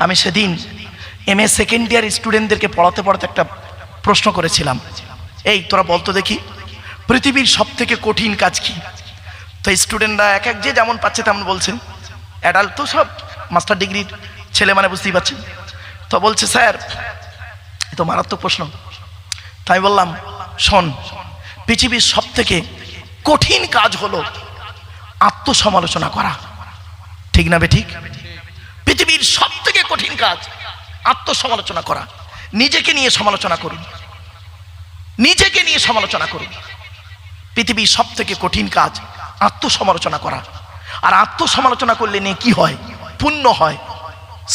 আমি সেদিন MA second year স্টুডেন্টদেরকে পড়াতে পড়াতে একটা প্রশ্ন করেছিলাম, এই তোরা বলতো দেখি পৃথিবীর সব থেকে কঠিন কাজ কি? তো স্টুডেন্টরা এক এক যে যেমন পাচ্ছে তেমন বলছে। অ্যাডাল্ট তো সব মাস্টার ডিগ্রির ছেলে, মানে বুঝতেই পারছেন। তো বলছে স্যার এ তো মারাত্মক প্রশ্ন। তাই বললাম শোন, পৃথিবীর সব থেকে কঠিন কাজ হলো আত্মসমালোচনা করা। ঠিক না বে ঠিক? পৃথিবীর সব থেকে কঠিন কাজ আত্মসমালোচনা করা। নিজেকে নিয়ে সমালোচনা করুন, নিজেকে নিয়ে সমালোচনা করুন। পৃথিবীর সব থেকে কঠিন কাজ আত্মসমালোচনা করা। আর আত্মসমালোচনা করলে নিয়ে কি হয়? পুণ্য হয়,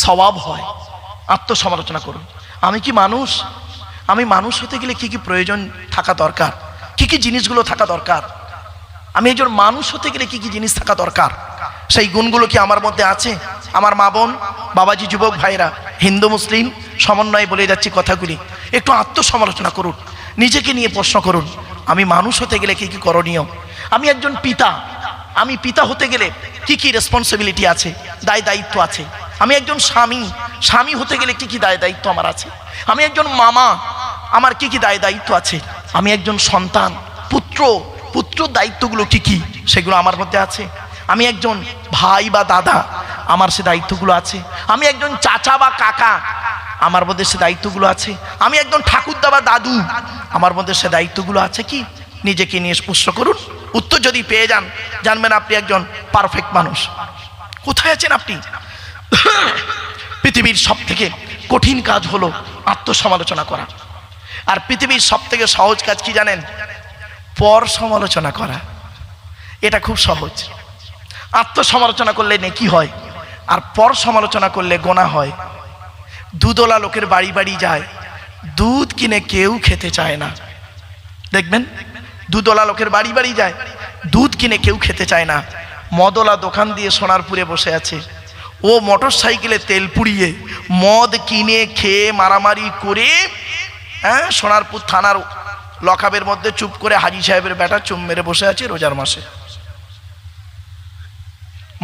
সওয়াব হয়। আত্মসমালোচনা করুন। আমি কি মানুষ? আমি মানুষ হতে গেলে কি কি প্রয়োজন থাকা দরকার, কি কি জিনিসগুলো থাকা দরকার? আমি একজন মানুষ হতে গেলে কি কি জিনিস থাকা দরকার, সেই গুণগুলো কি আমার মধ্যে আছে? আমার মা বোন, বাবাজি, যুবক ভাইরা, হিন্দু মুসলিম সমন্বয়ে বলে যাচ্ছি কথাগুলি। একটু আত্মসমালোচনা করুন, নিজেকে নিয়ে প্রশ্ন করুন, আমি মানুষ হতে গেলে কি কি করণীয়? আমি একজন পিতা, আমি পিতা হতে গেলে কি কি রেসপন্সিবিলিটি আছে, দায় দায়িত্ব আছে? আমি একজন স্বামী, স্বামী হতে গেলে কি কি দায় দায়িত্ব আমার আছে? আমি একজন মামা, আমার কি কি দায় দায়িত্ব আছে? আমি একজন সন্তান, পুত্র, পুত্র দায়িত্বগুলো কি কি, সেগুলো আমার মধ্যে আছে। আমি একজন ভাই বা দাদা, আমার সে দায়িত্বগুলো আছে। আমি একজন চাচা বা কাকা, আমার মধ্যে সে দায়িত্বগুলো আছে। আমি একজন ঠাকুরদা বা দাদু, আমার মধ্যে সে দায়িত্বগুলো আছে কি? নিজেকে নিয়ে প্রশ্ন করুন। উত্তর যদি পেয়ে যান, জানবেন আপনি একজন পারফেক্ট মানুষ। কোথায় আছেন আপনি? পৃথিবীর সব থেকে কঠিন কাজ হলো আত্মসমালোচনা করা। আর পৃথিবীর সব থেকে সহজ কাজ কি জানেন? পর সমালোচনা করা। এটা খুব সহজ। আত্মসমালোচনা করলে নেকি হয়, আর পর সমালোচনা করলে গোনা হয়। দুধওয়ালা লোকের বাড়ি বাড়ি যায়, দুধ কিনে কেউ খেতে চায় না। দেখবেন দুধওয়ালা লোকের বাড়ি বাড়ি যায়, দুধ কিনে কেউ খেতে চায় না। মদওয়ালা দোকান দিয়ে সোনারপুরে বসে আছে, ও মোটর সাইকেলে তেল পুড়িয়ে মদ কিনে খেয়ে মারামারি করে সোনারপুর থানার লকআপের মধ্যে চুপ করে হাজি সাহেবের বেটা চুম মেরে বসে আছে রোজার মাসে।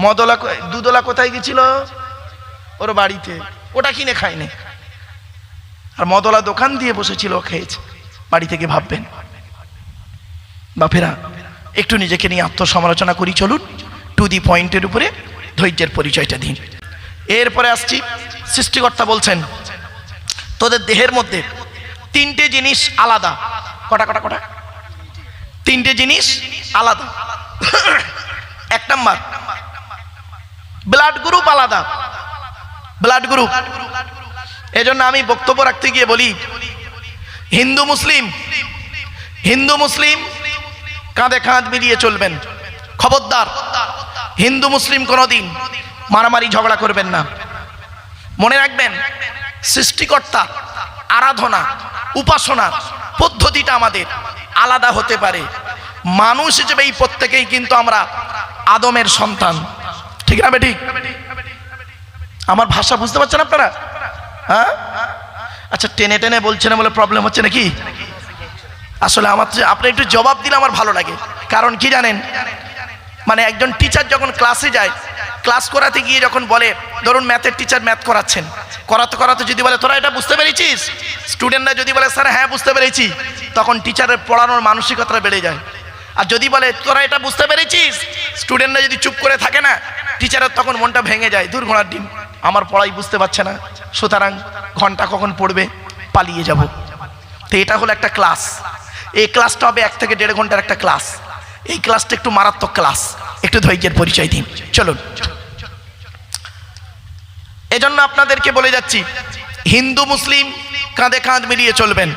মদওয়ালা, দুধওয়ালা কোথায় গেছিল? ওর বাড়িতে, ওটা কিনে খায়নি। আর মদওয়ালা দোকান দিয়ে বসেছিল, খেয়েছে। বাড়ি থেকে ভাববেন। বাপেরা, একটু নিজেকে নিয়ে আত্মসমালোচনা করি। চলুন টু দি পয়েন্টের উপরে ধৈর্যের পরিচয়টা দিন। এরপরে আসছি, সৃষ্টিকর্তা বলছেন তোদের দেহের মধ্যে তিনটে জিনিস আলাদা। কটা কটা কটা? তিনটে জিনিস আলাদা। এক নাম্বার, ব্লাড গ্রুপ আলাদা। Blood group. এজন্য আমি বক্তব্য রাখতে গিয়ে বলি, হিন্দু মুসলিম, হিন্দু মুসলিম কাঁধে কাঁধ মিলিয়ে চলবেন। খবরদার হিন্দু মুসলিম কোনোদিন মারামারি ঝগড়া করবেন না। মনে রাখবেন, সৃষ্টিকর্তা আরাধনা উপাসনার পদ্ধতিটা আমাদের আলাদা হতে পারে। মানুষ হিসেবে এই প্রত্যেকেই কিন্তু আমরা আদমের সন্তান। ঠিক না বেঠিক? আমার ভাষা বুঝতে পারছেন আপনারা? হ্যাঁ, আচ্ছা, টেনে টেনে বলছেন বলে প্রবলেম হচ্ছে নাকি? আসলে আমার, আপনি একটু জবাব দিলে আমার ভালো লাগে। কারণ কি জানেন, মানে একজন টিচার যখন ক্লাসে যায়, ক্লাস করাতে গিয়ে যখন বলে, ধরুন ম্যাথের টিচার ম্যাথ করাচ্ছেন, করাতে করাতে যদি বলে তোরা এটা বুঝতে পেরেছিস, স্টুডেন্টরা যদি বলে স্যার হ্যাঁ বুঝতে পেরেছি, তখন টিচারের পড়ানোর মানসিকতা বেড়ে যায়। আর যদি বলে তোরা এটা বুঝতে পেরেছিস, স্টুডেন্টরা যদি চুপ করে থাকে না, টিচারের তখন মনটা ভেঙে যায়। দূর ঘোড়ার ডিম, আমার পড়াই বুঝতে পারছে না, সুতরাং ঘন্টা কখন পড়বে, পালিয়ে যাব। তো এটা হলো একটা ক্লাস। এই ক্লাসটা হবে 1 থেকে 1.5 ঘন্টার একটা ক্লাস। এই ক্লাসটা একটু মারাত্মক ক্লাস। একটু ধৈর্যের পরিচয় দিন। চলুন, এজন্য আপনাদেরকে বলে যাচ্ছি, হিন্দু মুসলিম কাঁধে কাঁধ মিলিয়ে চলবেন,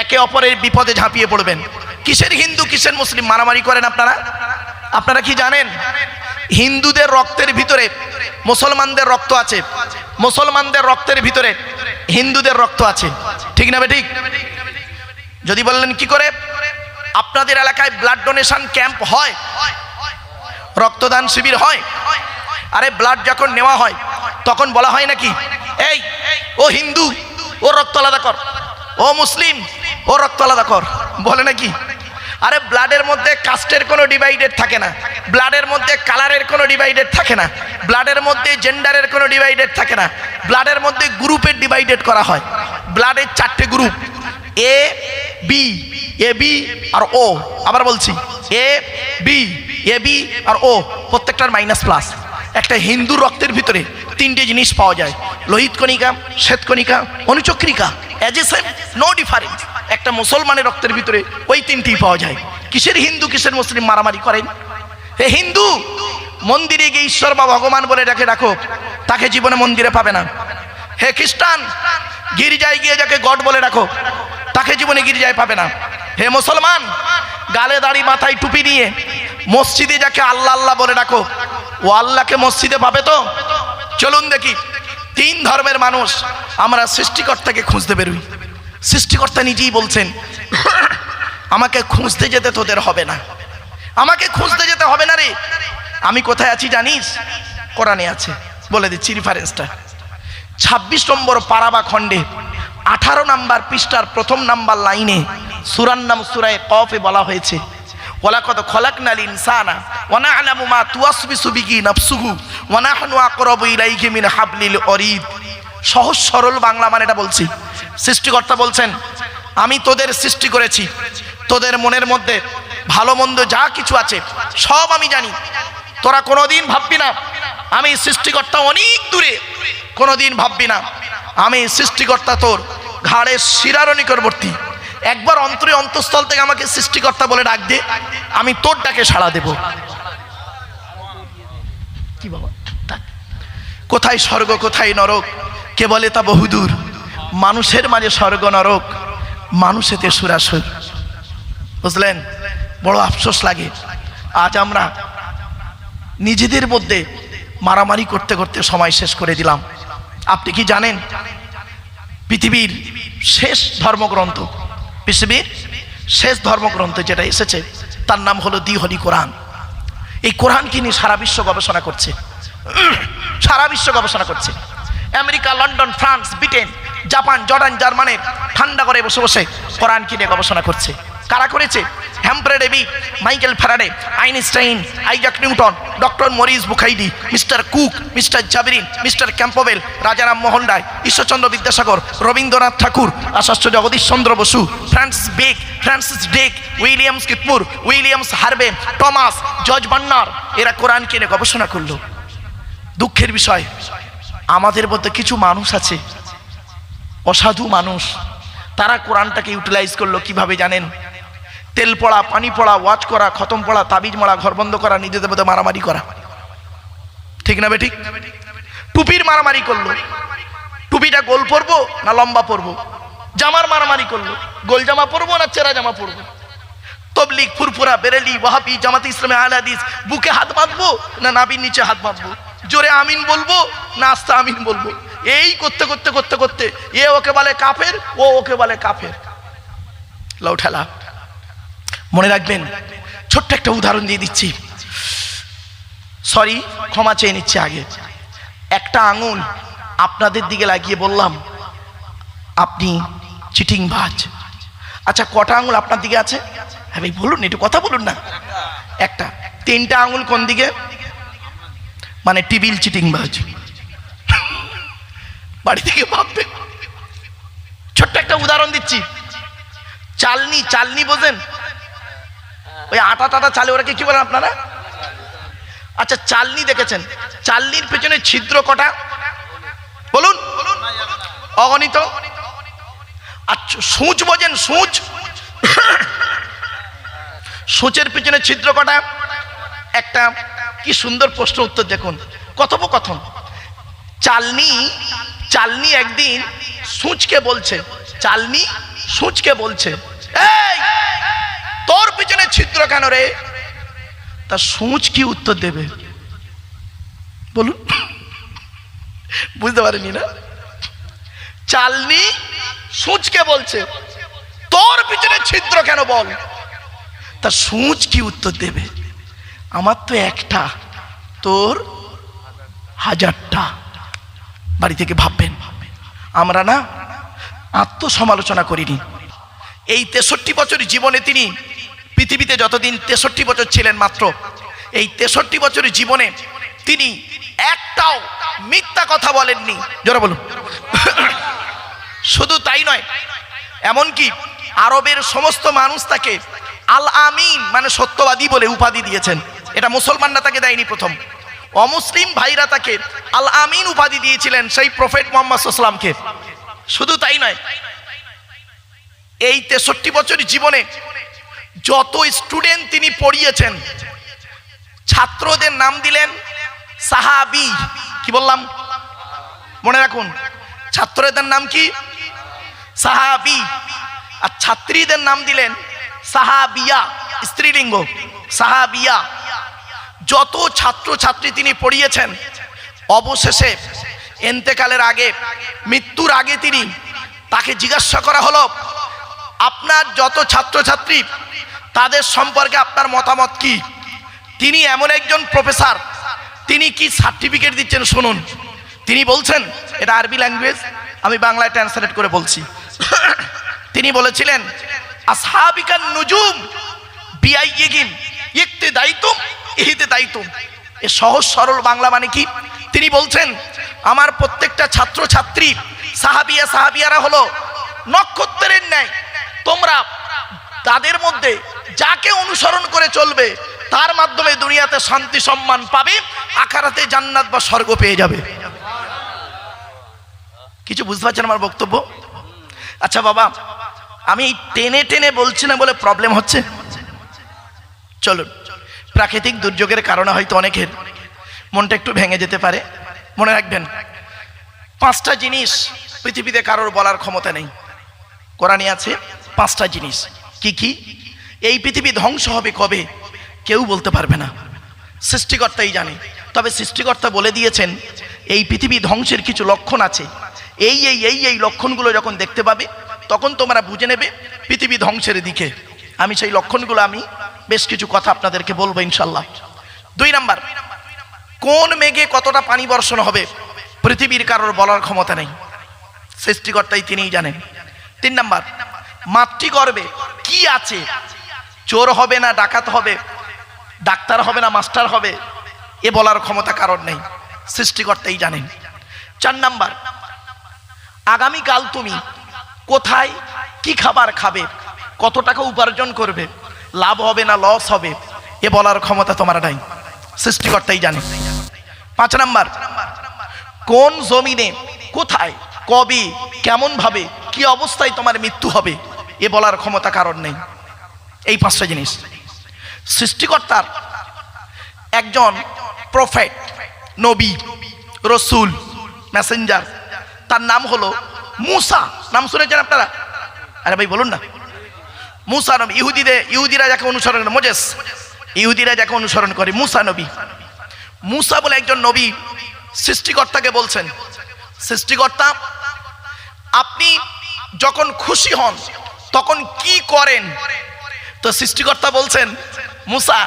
একে অপরের বিপদে ঝাঁপিয়ে পড়বেন। কিসের হিন্দু কিসের মুসলিম মারামারি করেন আপনারা? আপনারা কি জানেন, হিন্দুদের রক্তের ভিতরে মুসলমানদের রক্ত আছে, মুসলমানদের রক্তের ভিতরে হিন্দুদের রক্ত আছে। ঠিক না বেঠিক? যদি বললেন কি করে, আপনাদের এলাকায় ব্লাড ডোনেশন ক্যাম্প হয়, রক্তদান শিবির হয়। আরে ব্লাড যখন নেওয়া হয় তখন বলা হয় নাকি, এই ও হিন্দু ও রক্ত আলাদা কর, ও মুসলিম ও রক্ত আলাদা কর, বলে নাকি? আরে ব্লাডের মধ্যে কাস্টের কোনো ডিভাইডেড থাকে না। ব্লাডের মধ্যে কালারের কোনো ডিভাইডেড থাকে না, ব্লাডের মধ্যে জেন্ডারের কোনো ডিভাইডেড থাকে না, ব্লাডের মধ্যে গ্রুপের ডিভাইডেড করা হয়। ব্লাডের 4টে গ্রুপ, এ বি আর ও। আবার বলছি, এ বি আর ও, প্রত্যেকটার মাইনাস প্লাস। একটা হিন্দু রক্তের ভিতরে 3টে জিনিস পাওয়া যায়, লোহিত কণিকা, শ্বেতকণিকা, অনুচক্রিকা, as a same, no difference. একটা মুসলমানের রক্তের ভিতরে ওই 3টিই পাওয়া যায়। কিসের হিন্দু কিসের মুসলিম মারামারি করেন? হে হিন্দু, মন্দিরে গিয়ে ঈশ্বর বা ভগবান বলে ডাকে ডাকো, তাকে জীবনে মন্দিরে পাবে না। হে খ্রিস্টান, গির্জায় গিয়ে যাকে গড বলে ডাকো, তাকে জীবনে গির্জায় পাবে না। হে মুসলমান, গালে দাড়ি মাথায় টুপি নিয়ে মসজিদে যাকে আল্লাহ আল্লাহ বলে ডাকো, ও আল্লাহকে মসজিদে পাবে তো? চলুন দেখি, 3 ধর্মের মানুষ আমরা সৃষ্টিকর্তাকে খুঁজতে বেরোই। সৃষ্টিকর্তা নিজেই বলছেন, আমাকে খুঁজতে যেতে তোদের হবে না, আমাকে খুঁজতে যেতে হবে না রে। আমি কোথায় আছি জানিস? কোরআনে আছে, বলে দিচ্ছি রেফারেন্সটা। 26 নম্বর পারা বা খণ্ডে 18 নম্বর পৃষ্ঠার 1ম নাম্বার লাইনে সূরার নাম সূরায়ে কফে বলা হয়েছে, ওয়ালাকাদ খলাকনাল ইনসানা ওয়া না'লামু মা তুওয়াসবিসু বিহি নাফসুহু ওয়া নাহনু আকরাবু ইলাইহি মিন হাবলিল ওয়ারিদ। সহজ সরল বাংলা মানে এটা বলছি, সৃষ্টিকর্তা বলছেন, আমি তোদের সৃষ্টি করেছি, তোদের মনের মধ্যে ভালো মন্দ যা কিছু আছে সব আমি জানি। তোরা কোনোদিন ভাববি না আমি সৃষ্টিকর্তা অনেক দূরে, কোনোদিন ভাববি না আমি সৃষ্টিকর্তা তোর ঘাড়ের শিরার নিকটবর্তী। একবার অন্তরে অন্তঃস্থল থেকে আমাকে সৃষ্টিকর্তা বলে ডাক দে, আমি তোর ডাকে সাড়া দেব। কি বাবা, কোথায় স্বর্গ কোথায় নরক কে বলে তা বহুদূর, মানুষের মাঝে স্বর্গ নরক, মানুষেতে সুরাসুর। বুঝলেন? বড় আফসোস লাগে, আজ আমরা নিজেদের মধ্যে মারামারি করতে করতে সময় শেষ করে দিলাম। আপনি কি জানেন পৃথিবীর শেষ ধর্মগ্রন্থ, পৃথিবীর শেষ ধর্মগ্রন্থ যেটা এসেছে তার নাম হলো দি হোলি কোরআন। এই কোরআনকে নিয়ে সারা বিশ্ব গবেষণা করছে, সারা বিশ্ব গবেষণা করছে। America, London, France, Britain, Japan, Jordan, জার্মানের ঠান্ডা করে বসে বসে কোরআনকে নিয়ে গবেষণা করছে। কারা করেছে? Humphrey David, Michael Faraday, Einstein, Isaac Newton, doctor Maurice Bucaille, mister Cook, mister জাবরিন, mister Campbell, Rajaram Mohan Roy, Ishwarchandra Vidyasagar, Rabindranath Thakur, Acharya Jagadish Chandra Basu, Francis ডেক, উইলিয়ামস কিতমুর, Williams Harvey, Thomas, George Bernard, এরা কোরআনকে নিয়ে গবেষণা করলো। দুঃখের বিষয়, আমাদের মধ্যে কিছু মানুষ আছে অসাধু মানুষ, তারা কোরআনটাকে ইউটিলাইজ করলো কিভাবে জানেন? তেল পড়া, পানি পড়া, ওয়াজ করা, খতম পড়া, তাবিজ মারা, ঘর বন্ধ করা, নিজেদের মধ্যে মারামারি করা। ঠিক না বেঠিক? টুপির মারামারি করলো, টুপিটা গোল পরবো না লম্বা পরবো। জামার মারামারি করলো, গোল জামা পরবো না চেরা জামা পরবো। তবলিগ, ফুরফুরা, বেরেলি, ওয়াহাবি, জামাতে ইসলামে, আহলে হাদিস, বুকে হাত বাঁধবো না নাভির নিচে হাত বাঁধবো, জোরে আমিন বলবো না আস্তে আমিন বলবো। এই করতে করতে করতে করতে এ ওকে বলে কাফের, ও ওকে বলে কাফের। লাউ ঠেলা। মনে রাখবেন, ছোট্ট একটা উদাহরণ দিয়ে দিচ্ছি, সরি ক্ষমা চেয়ে নিচ্ছি আগে। একটা আঙুল আপনাদের দিকে লাগিয়ে বললাম আপনি চিটিংবাজ। আচ্ছা, কটা আঙুল আপনার দিকে আছে? হ্যাঁ ভাই বলুন, একটু কথা বলুন না। একটা। 3টা আঙুল কোন দিকে? মানে টিবিল চিটিংবাজ। বাড়ি থেকে ভাববে। ছোট্ট একটা উদাহরণ দিচ্ছি, চালনি, চালনি বোঝেন? ওই আটা টাটা চালে ওরা কি বলেন আপনারা? আচ্ছা, চালনি দেখেছেন? চালনির পেছনে ছিদ্র কটা বলুন? অগণিত। আচ্ছা, সূচ বোঝেন? সূচ, সূচের পেছনে ছিদ্র কটা? একটা। কি সুন্দর প্রশ্ন, উত্তর দেখুন। কথোপকথন। চালনি একদিন সূচকে বলছে, চালনি সূচকে বলছে, এই তোর পিছনে ছিদ্র কেন রে? তা সূচ কি উত্তর দেবে বলুন? বুঝতে পারেনি না? চালনি সূচকে বলছে তোর পিছনে ছিদ্র কেন বল, তা সূচ কি উত্তর দেবে? আমার তো একটা, তোর 1000টা। বাড়ি থেকে ভাববেন, আমরা না আত্মসমালোচনা করিনি। এই 63 বছর জীবনে তিনি পৃথিবীতে যতদিন 63 বছর ছিলেন মাত্র, এই 63 বছরের জীবনে তিনি একটাও মিথ্যা কথা বলেননি। জোরে বলুন। শুধু তাই নয়, এমনকি আরবের সমস্ত মানুষ তাকে আল আমিন মানে সত্যবাদী বলে উপাধি দিয়েছেন। এটা মুসলমানরা তাকে দেয়নি প্রথম, অমুসলিম ভাইরা তাকে আল আমিন উপাধি দিয়েছিলেন সেই প্রফেট মুহাম্মদ সাল্লাল্লাহু আলাইহি ওয়াসাল্লামকে। শুধু তাই নয়, এই 63 বছর জীবনে যত স্টুডেন্ট তিনি পড়িয়েছেন, ছাত্রদের নাম দিলেন সাহাবী। কি বললাম মনে রাখুন, ছাত্রদের নাম কি? সাহাবী। আর ছাত্রীদের নাম দিলেন সাহাবিয়া, স্ত্রীলিঙ্গ সাহাবিয়া। যত ছাত্র ছাত্রী তিনি পড়িয়েছেন, অবশেষে ইন্তেকালের আগে, মৃত্যুর আগে তিনি তাকে জিজ্ঞাসা করা হলো, আপনার যত ছাত্রছাত্রী তাদের সম্পর্কে আপনার মতামত কি? তিনি এমন একজন প্রফেসর, তিনি কি সার্টিফিকেট দিচ্ছেন শুনুন। তিনি বলছেন, এটা আরবি ল্যাঙ্গুয়েজ, আমি বাংলায় ট্রান্সলেট করে বলছি। তিনি বলেছিলেন, আসহাবিকান নুজুম বিআইয়িহিম ইক্তিদাইতুম ইহতিদাইতুম। এ সহজ সরল বাংলা মানে কি? তিনি বলছেন, আমার প্রত্যেকটা ছাত্র ছাত্রী সাহাবিয়া সাহাবিয়ারা হলো নক্ষত্রের ন্যায়, তোমরা তাদের মধ্যে যাকে অনুসরণ করে চলবে তার মাধ্যমে দুনিয়াতে শান্তি সম্মান পাবে, আখিরাতে জান্নাত বা স্বর্গ পেয়ে যাবে। কিছু বুঝতে পারছেন আমার বক্তব্য? আচ্ছা বাবা, আমি টেনে টেনে বলছি না বলে প্রবলেম হচ্ছে? চলুন, প্রাকৃতিক দুর্যোগের কারণে হয়তো অনেকের মনটা একটু ভেঙে যেতে পারে। মনে রাখবেন, 5টা জিনিস পৃথিবীতে কারোর বলার ক্ষমতা নেই। কোরআনে আছে 5টা জিনিস। কি কি? এই পৃথিবী ধ্বংস হবে কবে কেউ বলতে পারবে না, সৃষ্টিকর্তাই জানে। তবে সৃষ্টিকর্তা বলে দিয়েছেন এই পৃথিবী ধ্বংসের কিছু লক্ষণ আছে, এই এই এই এই লক্ষণগুলো যখন দেখতে পাবে তখন তোমরা বুঝে নেবে পৃথিবী ধ্বংসের দিকে। আমি সেই লক্ষণগুলো আমি বেশ কিছু কথা আপনাদেরকে বলবো ইনশাল্লাহ। 2 নাম্বার, কোন মেঘে কতটা পানি বর্ষণ হবে পৃথিবীর কারোর বলার ক্ষমতা নেই, সৃষ্টিকর্তাই তিনিই জানেন। 3 নাম্বার, মাতৃগর্ভে কি আছে, চোর হবে না ডাকাত হবে, ডাক্তার হবে না মাস্টার হবে, এ বলার ক্ষমতা কারোর নেই, সৃষ্টিকর্তাই জানেন। 4 নাম্বার, আগামীকাল তুমি কোথায় কি খাবার খাবে, কত টাকা উপার্জন করবে, লাভ হবে না লস হবে, এ বলার ক্ষমতা তোমার নাই, সৃষ্টিকর্তাই জানে। 5 নাম্বার, কোন জমিনে কোথায় কবে কেমন ভাবে কি অবস্থায় তোমার মৃত্যু হবে, এ বলার ক্ষমতা কারণ নেই। এই 5টা জিনিস। সৃষ্টিকর্তার একজন প্রফেট, নবী, রসুল, মেসেঞ্জার, তার নাম হলো মুসা। নাম শুনেছেন আপনারা? আরে ভাই বলুন না। মুসা নবী, ইহুদিরা যাকে অনুসরণ করে, মোজেস, ইহুদিরা যাকে অনুসরণ করে, মুসা নবী। মুসা বলে একজন নবী সৃষ্টিকর্তাকে বলছেন, সৃষ্টিকর্তা আপনি যখন খুশি হন তখন কি করেন? তো সৃষ্টিকর্তা বলছেন, মুসা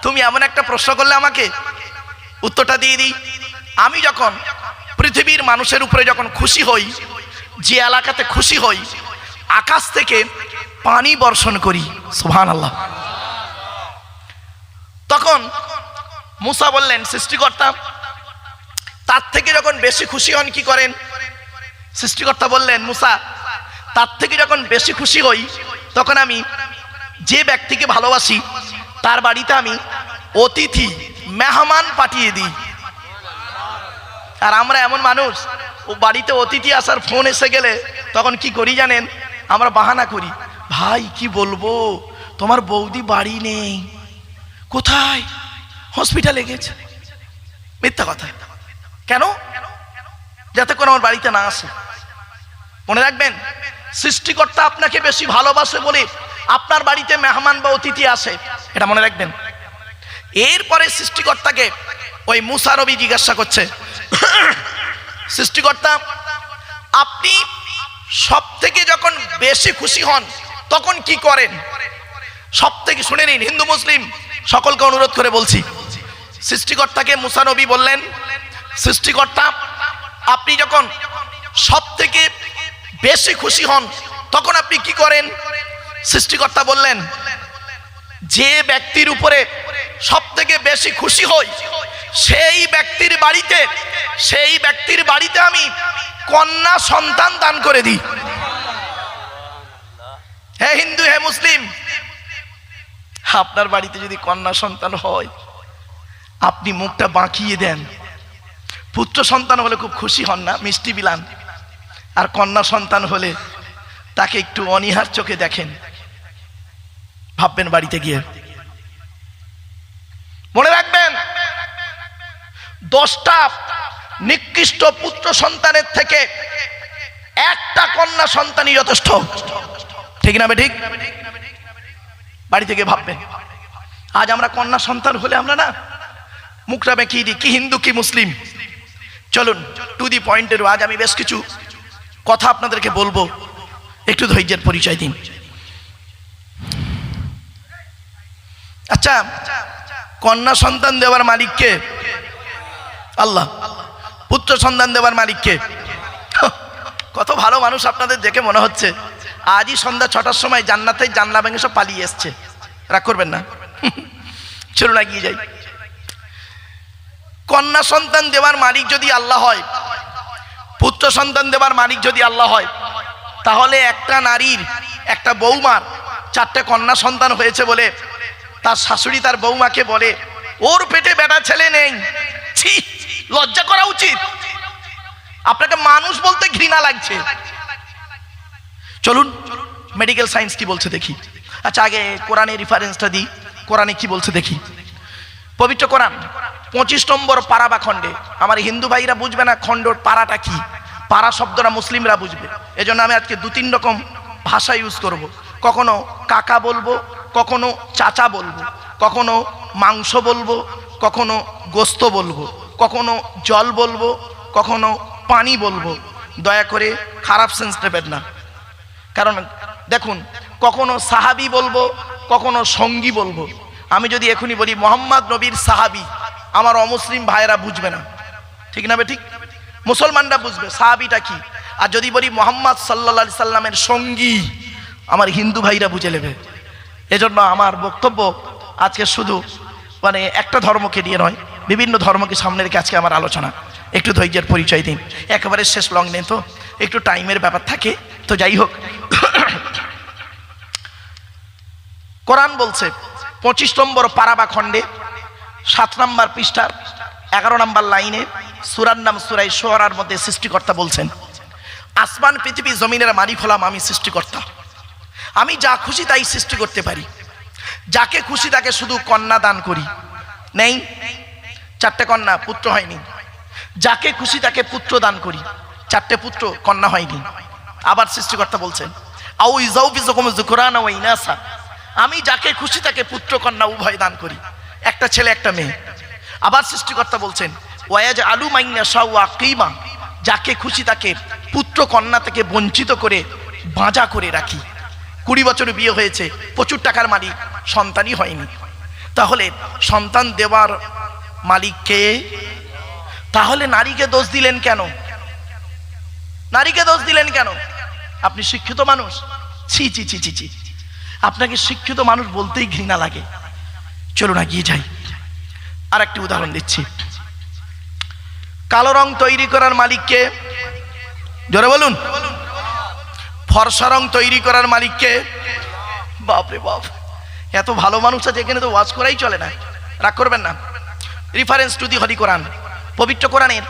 তুমি এমন একটা প্রশ্ন করলে আমাকে উত্তরটা দিয়ে দিই। আমি যখন পৃথিবীর মানুষের উপরে যখন খুশি হই, যে এলাকাতে খুশি হই, আকাশ থেকে পানি বর্ষণ করি। সুবহানাল্লাহ। তখন মুসা বললেন, সৃষ্টিকর্তা তার থেকে যখন বেশি খুশি হন কি করেন? সৃষ্টিকর্তা বললেন, মুসা তার থেকে যখন বেশি খুশি হই তখন আমি যে ব্যক্তিকে ভালোবাসি তার বাড়িতে আমি অতিথি মেহমান পাঠিয়ে দিই। আর আমরা এমন মানুষ, ও বাড়িতে অতিথি আসার ফোন এসে গেলে তখন কি করি জানেন? আমরা বাহানা করি, ভাই কি বলবো তোমার বৌদি বাড়ি নেই, কোথায়? হসপিটালে গেছে। মিথ্যা কথা। কেন? যাতে করে আমার বাড়িতে না আসে। মনে রাখবেন, সৃষ্টিকর্তা আপনাকে বেশি ভালোবাসে বলে আপনার বাড়িতে মেহমান বা অতিথি আসে, এটা মনে রাখবেন। এরপরে সৃষ্টিকর্তাকে ওই মুসা নবী জিজ্ঞাসা করছে, সৃষ্টিকর্তা আপনি সব থেকে যখন বেশি খুশি হন তখন কি করেন? সব থেকে শুনে নিন, হিন্দু মুসলিম সকলকে অনুরোধ করে বলছি। সৃষ্টিকর্তাকে মুসা নবী বললেন, সৃষ্টিকর্তা আপনি যখন সব থেকে বেশি খুশি হন তখন আপনি কি করেন? সৃষ্টিকর্তা বললেন, যে ব্যক্তির উপরে সব থেকে বেশি খুশি হই সেই ব্যক্তির বাড়িতে আমি কন্যা সন্তান দান করে দিই। হে হিন্দু, হে মুসলিম, আপনার বাড়িতে যদি কন্যা সন্তান হয় আপনি মুখটা বাঁকিয়ে দেন। পুত্র সন্তান হলে খুব খুশি হন না, মিষ্টি বিলান, আর কন্যা সন্তান হলে তাকে একটু অনীহার চোখে দেখেন। ভাববেন বাড়িতে গিয়ে, মনে রাখবেন 10টা নিকৃষ্ট পুত্র সন্তানের থেকে একটা কন্যা সন্তানই যথেষ্ট। ঠিক না বেঠিক? বাড়ি থেকে ভাববেন। আজ আমরা কন্যা সন্তান হলে আমরা না মুখটা বেঁকিয়ে দিই, কি হিন্দু কি মুসলিম। চলুন টু দি পয়েন্টের, আজ আমি বেশ কিছু কথা আপনাদেরকে বলবো, একটু ধৈর্যের পরিচয় দিন। আচ্ছা, কন্যা সন্তান দেওয়ার মালিককে? আল্লাহ। পুত্র সন্তান দেওয়ার মালিককে? কত ভালো মানুষ আপনাদের দেখে মনে হচ্ছে আজই সন্ধ্যা 6টার সময় জান্নাতে জানলা ভেঙে সব পালিয়ে এসছে। রাগ করবেন না, চলুন এগিয়ে যাই। কন্যা সন্তান দেওয়ার মালিক যদি আল্লাহ হয়, পুত্র সন্তান দেওয়ার মালিক যদি আল্লাহ হয়, তাহলে একটা নারীর, একটা বৌমার 4টে কন্যা সন্তান হয়েছে বলে তার শাশুড়ি তার বৌমাকে বলে ওর পেটে বেটা ছেলে নেই। ছি, লজ্জা করা উচিত। আপনাকে মানুষ বলতে ঘৃণা লাগছে। চলুন মেডিকেল সায়েন্স কি বলছে দেখি। আচ্ছা, আগে কোরআনের রেফারেন্সটা দিই। কোরআনে কি বলছে দেখি। পবিত্র কোরআন 25 নম্বর পারা বা খণ্ডে, আমার হিন্দু ভাইরা বুঝবে না খণ্ডর পারাটা কি, পারা শব্দটা মুসলিমরা বুঝবে, এজন্য আমি আজকে 2-3 রকম ভাষা ইউজ করব। কখনো কাকা বলবো, কখনো চাচা বলবো, কখনো মাংস বলবো, কখনো গোস্ত বলবো, কখনো জল বলবো, কখনো পানি বলবো। দয়া করে খারাপ সেন্স নেবেন না, কারণ দেখুন কখনো সাহাবি বলবো, কখনো সঙ্গী বলবো। আমি যদি এখনই বলি মোহাম্মদ নবীর সাহাবি, আমার অমুসলিম ভাইয়েরা বুঝবে না। ঠিক না ঠিক? মুসলমানরা বুঝবে সাহাবিটা কি। আর যদি বলি মোহাম্মদ সাল্লাল্লাহু আলাইহি সাল্লামের সঙ্গী, আমার হিন্দু ভাইরা বুঝে নেবে। এজন্য আমার বক্তব্য আজকে শুধু মানে একটা ধর্মকে নিয়ে নয়, বিভিন্ন ধর্মকে সামনে রেখে আজকে আমার আলোচনা। একটু ধৈর্যের পরিচয় দিন, একেবারে শেষ লং নেই তো, একটু টাইমের ব্যাপার থাকে তো। যাই হোক, কোরআন বলছে 25 নম্বর পারা বা খণ্ডে 7 নম্বর পৃষ্ঠার 11 নম্বর লাইনে, সূরার নাম সূরা শুআরার মধ্যে সৃষ্টিকর্তা বলছেন, আসমান পৃথিবী জমিনের মালিক হলাম আমি, সৃষ্টিকর্তা। আমি যা খুশি তাই সৃষ্টি করতে পারি, যাকে খুশি তাকে শুধু কন্যা দান করি। নেই 4টে কন্যা, পুত্র হয়নি। যাকে খুশি তাকে পুত্র দান করি, 4টে পুত্র, কন্যা হয়নি। আবার সৃষ্টিকর্তা বলছেন আও ইজাউবিজুকুম যুকরানা ওয়া ইনাসা, আমি যাকে খুশি তাকে পুত্র কন্যা উভয় দান করি, একটা ছেলে একটা মেয়ে। আবার সৃষ্টিকর্তা বলছেন ওয়ায়াজআলু মাইয়াশাউ আকিমা, যাকে খুশি তাকে পুত্র কন্যা থেকে বঞ্চিত করে বাঁজা করে রাখি। 20 বছর বিয়ে হয়েছে, প্রচুর টাকার মালিক, সন্তানই হয়নি। তাহলে সন্তান দেওয়ার মালিক কে? তাহলে নারীকে দোষ দিলেন কেন? নারীকে দোষ দিলেন কেন? আপনি শিক্ষিত মানুষ, ছি ছি ছি ছি ছি, আপনাকে শিক্ষিত মানুষ বলতেই ঘৃণা লাগে। চলুন এগিয়ে যাই। আর একটি উদাহরণ দিচ্ছি। কালো রং তৈরি করার মালিককে? জোরে বলুন। ফর্সা রং তৈরি করার মালিককে? বাপরে বাপ, এত ভালো মানুষ আছে এখানে তো ওয়াজ করাই চলে না। রাগ করবেন না। রেফারেন্স টু দি হলি কোরআন, পবিত্র কোরআনের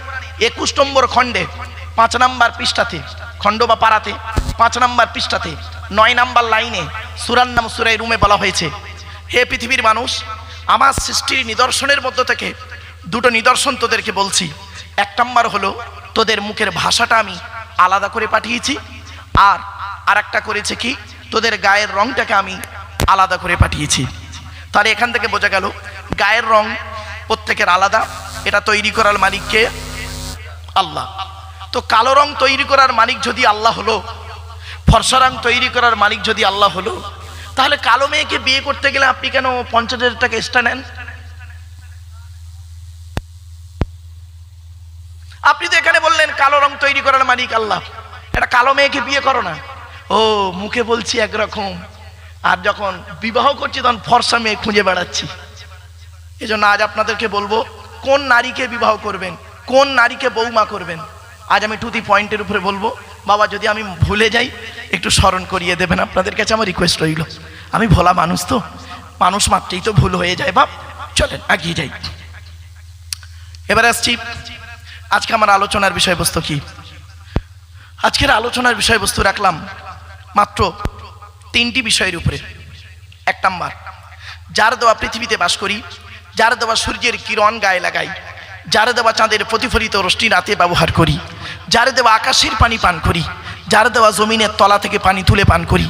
21 নম্বর খণ্ডে 5 নম্বর পৃষ্ঠাতে, খণ্ড বা পারাতে 5 নম্বর পৃষ্ঠাতে 9 নম্বর লাইনে, সূরার নাম সূরা রুমে বলা হয়েছে, হে পৃথিবীর মানুষ, আমার সৃষ্টির নিদর্শনের মধ্য থেকে 2টো নিদর্শন তোদেরকে বলছি। 1 নম্বর হলো তোদের মুখের ভাষাটা আমি আলাদা করে পাঠিয়েছি, আর আরেকটা করেছে কি, তোদের গায়ের রংটাকে আমি আলাদা করে পাঠিয়েছি। তাহলে এখান থেকে বোঝা গেল গায়ের রং প্রত্যেকের আলাদা, এটা তৈরি করার মালিক কে? আল্লাহ। তো কালো রং তৈরি করার মালিক যদি আল্লাহ হলো, ফর্সা রং তৈরি করার মালিক যদি আল্লাহ হলো, তাহলে কালো মেয়েকে বিয়ে করতে গেলে আপনি কেন 50,000 টাকা এক্সট্রা নেন? আপনি তো এখানে বললেন কালো রং তৈরি করার মালিক আল্লাহ, এটা কালো মেয়েকে বিয়ে করো না। ও, মুখে বলছি একরকম, আর যখন বিবাহ করছি তখন ফর্সা মেয়ে খুঁজে বেড়াচ্ছি। এজন্য আজ আপনাদেরকে বলবো, কোন নারীকে বিবাহ করবেন, কোন নারীকে বৌমা করবেন, আজ আমি টু দি পয়েন্টের উপরে বলবো। বাবা যদি আমি ভুলে যাই একটু স্মরণ করিয়ে দেবেন, আপনাদের কাছে আমার রিকোয়েস্ট রইল। আমি ভোলা মানুষ তো, মানুষ মাত্রেই তো ভুল হয়ে যায় বাপ। চলেন এগিয়ে যাই। এবার আসছি আজকে আমার আলোচনার বিষয়বস্তু কি। আজকের আলোচনার বিষয়বস্তু রাখলাম মাত্র 3টি বিষয়ের উপরে। 1 নাম্বার, যার দেওয়া পৃথিবীতে বাস করি, যার দেওয়া সূর্যের কিরণ গায়ে লাগাই, যার দেওয়া চাঁদের প্রতিফলিত রশ্মি রাতে ব্যবহার করি, যার দেওয়া আকাশের পানি পান করি, যার দেওয়া জমিনের তলা থেকে পানি তুলে পান করি,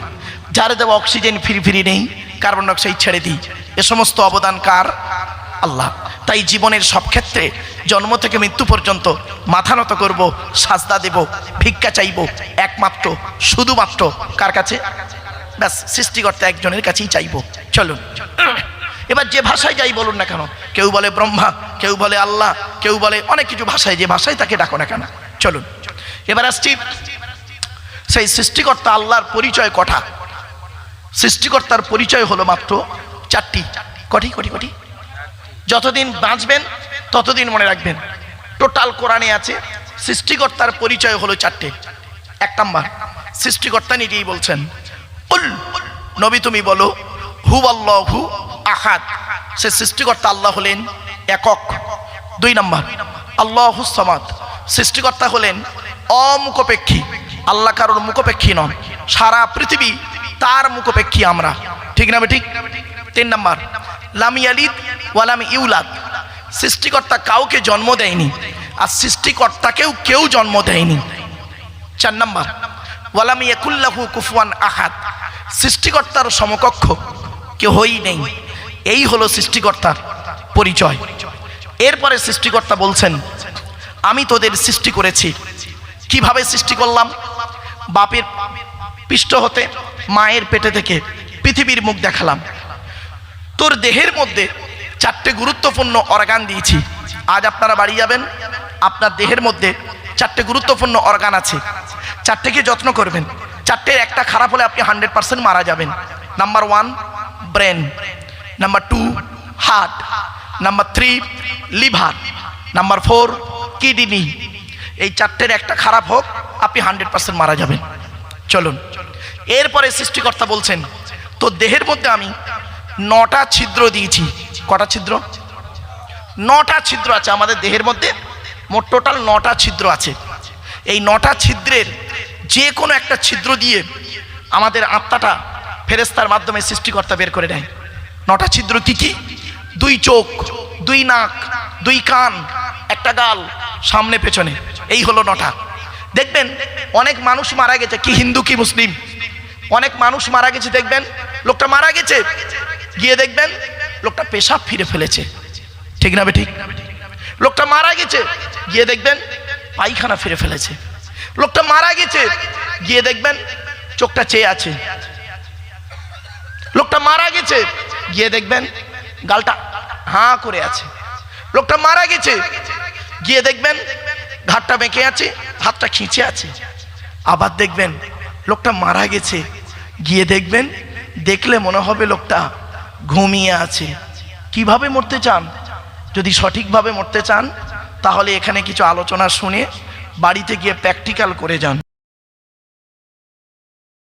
যার দেওয়া অক্সিজেন ফিরি নেই, কার্বন ডাইঅক্সাইড ছেড়ে দিই, এ সমস্ত অবদান কার? আল্লাহ। তাই জীবনের সব ক্ষেত্রে জন্ম থেকে মৃত্যু পর্যন্ত মাথা নত করবো, সাজদা দেব, ভিক্ষা চাইব একমাত্র শুধুমাত্র কার কাছে? ব্যাস, সৃষ্টিকর্তা একজনের কাছেই চাইব। চলুন এবার যে ভাষায় যাই বলুন না কেন, কেউ বলে ব্রহ্মা, কেউ বলে আল্লাহ, কেউ বলে অনেক কিছু ভাষায়, যে ভাষায় তাকে ডাকো না কেন। চলুন এবার আসছি সেই সৃষ্টিকর্তা আল্লাহর পরিচয় কটা। সৃষ্টিকর্তার পরিচয় হলো মাত্র 4টি। কটি কটি কটি? যতদিন বাঁচবেন ততদিন মনে রাখবেন, টোটাল কোরআনে আছে সৃষ্টিকর্তার পরিচয় হলো 4টে। 1 নাম্বার, সৃষ্টিকর্তা নিজেই বলছেন, কুল নবী তুমি বলো, হুয়াল্লাহু আহাদ, সে সৃষ্টিকর্তা আল্লাহ হলেন একক। 2 নাম্বার, আল্লাহুস সামাদ, সৃষ্টিকর্তা হলেন অমুখপেক্ষী, আল্লাহ কারোর মুখপেক্ষী নন, সারা পৃথিবী তার মুখপেক্ষী আমরা, ঠিক না ঠিক? 3 নাম্বার, লাম ইয়ালিদ ওয়া লাম ইউলাদ, সৃষ্টিকর্তা কাউকে জন্ম দেয়নি আর সৃষ্টিকর্তাকেও কেউ জন্ম দেয়নি। 4 নাম্বার, ওয়া লাম ইয়াকুল্লাহু কুফুয়ান আহাদ, সৃষ্টিকর্তার সমকক্ষ কেউই নেই। এই হলো সৃষ্টিকর্তার পরিচয়। এরপরে সৃষ্টিকর্তা বলছেন, আমি তোদের সৃষ্টি করেছি। কিভাবে সৃষ্টি করলাম? বাপের পৃষ্ঠ হতে, মায়ের পেটে থেকে পৃথিবীর মুখ দেখালাম। তোর দেহের মধ্যে 4টে গুরুত্বপূর্ণ অর্গান দিয়েছি। আজ আপনারা বাড়ি যাবেন, আপনার দেহের মধ্যে 4টে গুরুত্বপূর্ণ অর্গান আছে, 4টেকে যত্ন করবেন। 4টের একটা খারাপ হলে আপনি 100% মারা যাবেন। Number 1 brain, number 2 heart, number 3 liver, number 4 kidney. এই 4টের একটা খারাপ হোক আপনি 100% মারা যাবেন। চলুন এরপরে সৃষ্টিকর্তা বলছেন, তো দেহের মধ্যে আমি 9টা ছিদ্র দিয়েছি। কটা ছিদ্র? 9টা ছিদ্র আছে আমাদের দেহের মধ্যে, মোট টোটাল 9টা ছিদ্র আছে। এই 9টা ছিদ্রের যে কোনো একটা ছিদ্র দিয়ে আমাদের আত্মাটা ফেরেশতার মাধ্যমে সৃষ্টিকর্তা বের করে দেয়। 9টা ছিদ্র কি কি? 2 চোখ, 2 নাক, 2 কান, একটা গাল, সামনে পেছনে, এই হলো 9টা। দেখবেন অনেক মানুষ মারা গেছে, কি হিন্দু কি মুসলিম, অনেক মানুষ মারা গেছে, দেখবেন লোকটা মারা গেছে, গিয়ে দেখবেন লোকটা পেশাব ফিরে ফেলেছে, ঠিক না ঠিক? লোকটা মারা গেছে, গিয়ে দেখবেন পায়খানা ফিরে ফেলেছে। লোকটা মারা গেছে, গিয়ে দেখবেন চোখটা চেয়ে আছে। লোকটা মারা গেছে, গিয়ে দেখবেন গালটা হাঁ করে আছে। লোকটা মারা গেছে, গিয়ে দেখবেন ঘাটটা বেঁকে আছে, হাতটা খিঁচে আছে। আবার দেখবেন লোকটা মারা গেছে, গিয়ে দেখবেন, দেখলে মনে হবে লোকটা ঘুমিয়ে আছে। কিভাবে মরতে চান? যদি সঠিকভাবে মরতে চান তাহলে এখানে কিছু আলোচনা শুনে বাড়িতে গিয়ে প্র্যাকটিক্যাল করে যান।